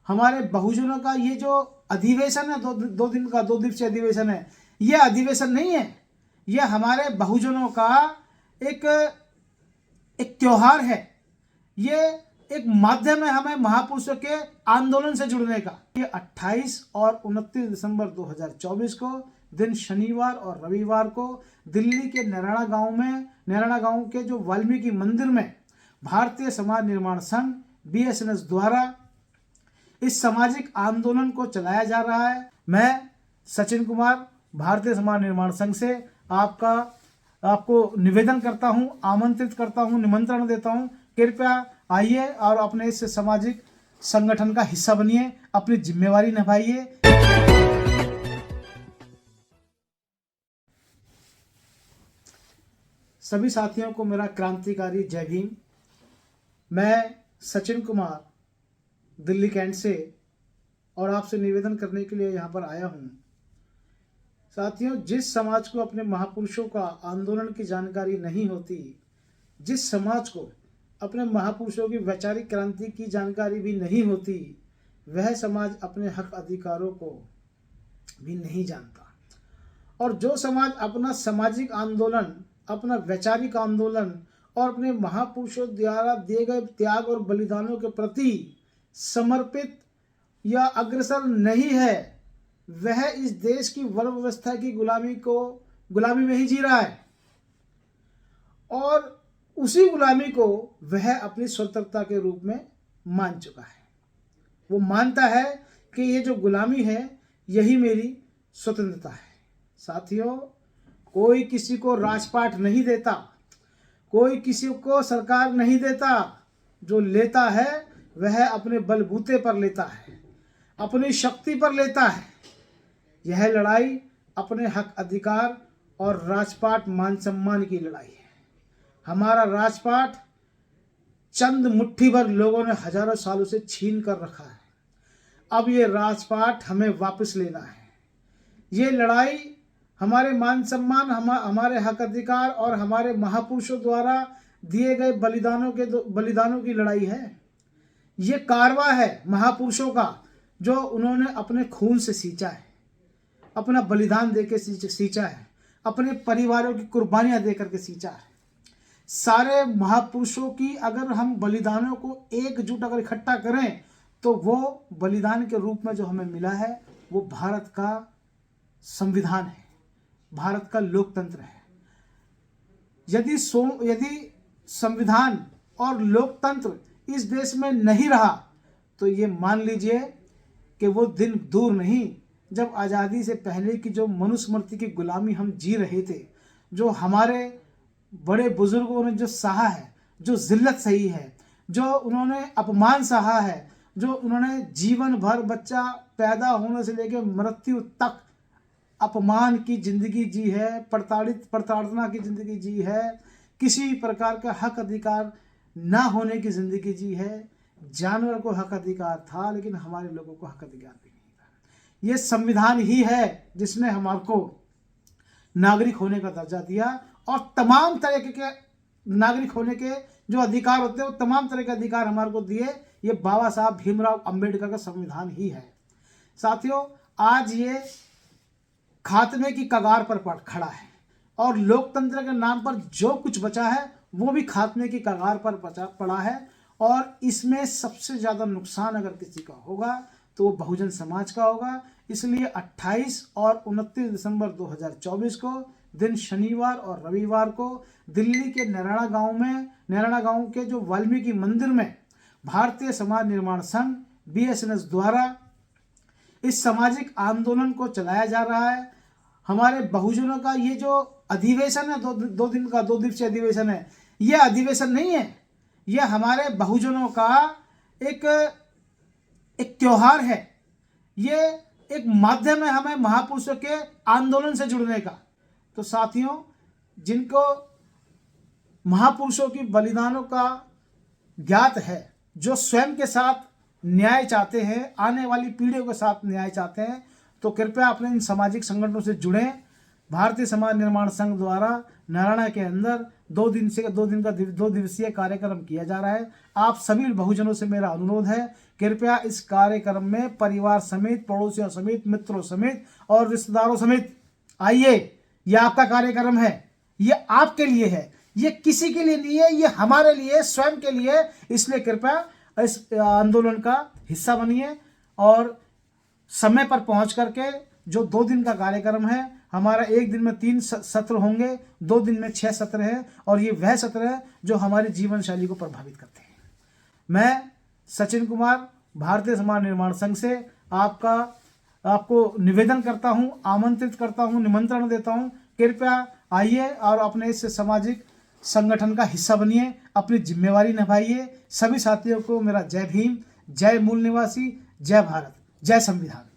हमारे बहुजनों का ये जो अधिवेशन है, दो दिन का 2 दिवसीय अधिवेशन है, ये अधिवेशन नहीं है, ये हमारे बहुजनों का एक त्योहार है। ये एक माध्यम है हमें महापुरुषों के आंदोलन से जुड़ने का। ये 28 और 29 दिसंबर 2024 को दिन शनिवार और रविवार को दिल्ली के नैराणा गांव के जो वाल्मीकि मंदिर में भारतीय समाज निर्माण संघ BSNS द्वारा इस सामाजिक आंदोलन को चलाया जा रहा है। मैं सचिन कुमार भारतीय समाज निर्माण संघ से आपको निवेदन करता हूं, आमंत्रित करता हूं, निमंत्रण देता हूं, कृपया आइए और अपने इस सामाजिक संगठन का हिस्सा बनिए, अपनी जिम्मेवारी निभाइए। सभी साथियों को मेरा क्रांतिकारी जय भीम। मैं सचिन कुमार दिल्ली कैंट से और आपसे निवेदन करने के लिए यहाँ पर आया हूँ। साथियों, जिस समाज को अपने महापुरुषों का आंदोलन की जानकारी नहीं होती, जिस समाज को अपने महापुरुषों की वैचारिक क्रांति की जानकारी भी नहीं होती, वह समाज अपने हक अधिकारों को भी नहीं जानता। और जो समाज अपना सामाजिक आंदोलन, अपना वैचारिक आंदोलन और अपने महापुरुषों द्वारा दिए गए त्याग और बलिदानों के प्रति समर्पित या अग्रसर नहीं है, वह इस देश की वर्ण व्यवस्था की गुलामी में ही जी रहा है। और उसी गुलामी को वह अपनी स्वतंत्रता के रूप में मान चुका है। वो मानता है कि ये जो गुलामी है यही मेरी स्वतंत्रता है। साथियों, कोई किसी को राजपाट नहीं देता, कोई किसी को सरकार नहीं देता। जो लेता है वह अपने बलबूते पर लेता है, अपनी शक्ति पर लेता है। यह लड़ाई अपने हक अधिकार और राजपाट मान सम्मान की लड़ाई है। हमारा राजपाट चंद मुट्ठी भर लोगों ने हजारों सालों से छीन कर रखा है। अब ये राजपाट हमें वापस लेना है। ये लड़ाई हमारे मान सम्मान, हमारे हक अधिकार और हमारे महापुरुषों द्वारा दिए गए बलिदानों की लड़ाई है। ये कारवा है महापुरुषों का, जो उन्होंने अपने खून से सींचा है, अपना बलिदान देकर सींचा है, अपने परिवारों की कुर्बानियां देकर के सींचा है। सारे महापुरुषों की अगर हम बलिदानों को एकजुट अगर इकट्ठा करें तो वो बलिदान के रूप में जो हमें मिला है वो भारत का संविधान है, भारत का लोकतंत्र है। यदि संविधान और लोकतंत्र इस देश में नहीं रहा तो ये मान लीजिए कि वो दिन दूर नहीं जब आज़ादी से पहले की जो मनुस्मृति की गुलामी हम जी रहे थे, जो हमारे बड़े बुजुर्गों ने जो सहा है, जो जिल्लत सही है, जो उन्होंने अपमान सहा है, जो उन्होंने जीवन भर बच्चा पैदा होने से लेकर मृत्यु तक अपमान की ज़िंदगी जी है, प्रताड़ना की ज़िंदगी जी है, किसी प्रकार का हक अधिकार ना होने की ज़िंदगी जी है। जानवर को हक अधिकार था लेकिन हमारे लोगों को हक अधिकार भी नहीं था। ये संविधान ही है जिसने हमारे को नागरिक होने का दर्जा दिया और तमाम तरह के नागरिक होने के जो अधिकार होते हैं वो तमाम तरह के अधिकार हमारे को दिए। ये बाबा साहब भीमराव अंबेडकर का संविधान ही है। साथियों, आज ये खात्मे की कगार पर खड़ा है और लोकतंत्र के नाम पर जो कुछ बचा है वो भी खात्मे की कगार पर पड़ा है। और इसमें सबसे ज़्यादा नुकसान अगर किसी का होगा तो वो बहुजन समाज का होगा। इसलिए 28 और 29 दिसंबर 2024 को दिन शनिवार और रविवार को दिल्ली के नैराणा गांव के जो वाल्मीकि मंदिर में भारतीय समाज निर्माण संघ BSNS द्वारा इस सामाजिक आंदोलन को चलाया जा रहा है। हमारे बहुजनों का ये जो अधिवेशन है, 2 दिवसीय अधिवेशन है, ये अधिवेशन नहीं है, ये हमारे बहुजनों का एक त्योहार है। ये एक माध्यम है हमें महापुरुषों के आंदोलन से जुड़ने का। तो साथियों, जिनको महापुरुषों की बलिदानों का ज्ञात है, जो स्वयं के साथ न्याय चाहते हैं, आने वाली पीढ़ियों के साथ न्याय चाहते हैं, तो कृपया अपने इन सामाजिक संगठनों से जुड़ें। भारतीय समाज निर्माण संघ द्वारा नैराणा के अंदर 2 दिवसीय कार्यक्रम किया जा रहा है। आप सभी बहुजनों से मेरा अनुरोध है, कृपया इस कार्यक्रम में परिवार समेत, पड़ोसियों समेत, मित्रों समेत और रिश्तेदारों समेत आइए। यह आपका कार्यक्रम है, ये आपके लिए है, ये किसी के लिए नहीं है, ये हमारे लिए, स्वयं के लिए। इसलिए कृपया इस आंदोलन का हिस्सा बनिए और समय पर पहुंच करके जो 2 दिन का कार्यक्रम है, हमारा 1 दिन में 3 सत्र होंगे, 2 दिन में 6 सत्र है और ये वह सत्र है जो हमारी जीवन शैली को प्रभावित करते हैं। मैं सचिन कुमार भारतीय समाज निर्माण संघ से आपको निवेदन करता हूं, आमंत्रित करता हूं, निमंत्रण देता हूं, कृपया आइए और अपने इस सामाजिक संगठन का हिस्सा बनिए, अपनी जिम्मेवारी निभाइए। सभी साथियों को मेरा जय भीम, जय मूल निवासी, जय भारत, जय संविधान।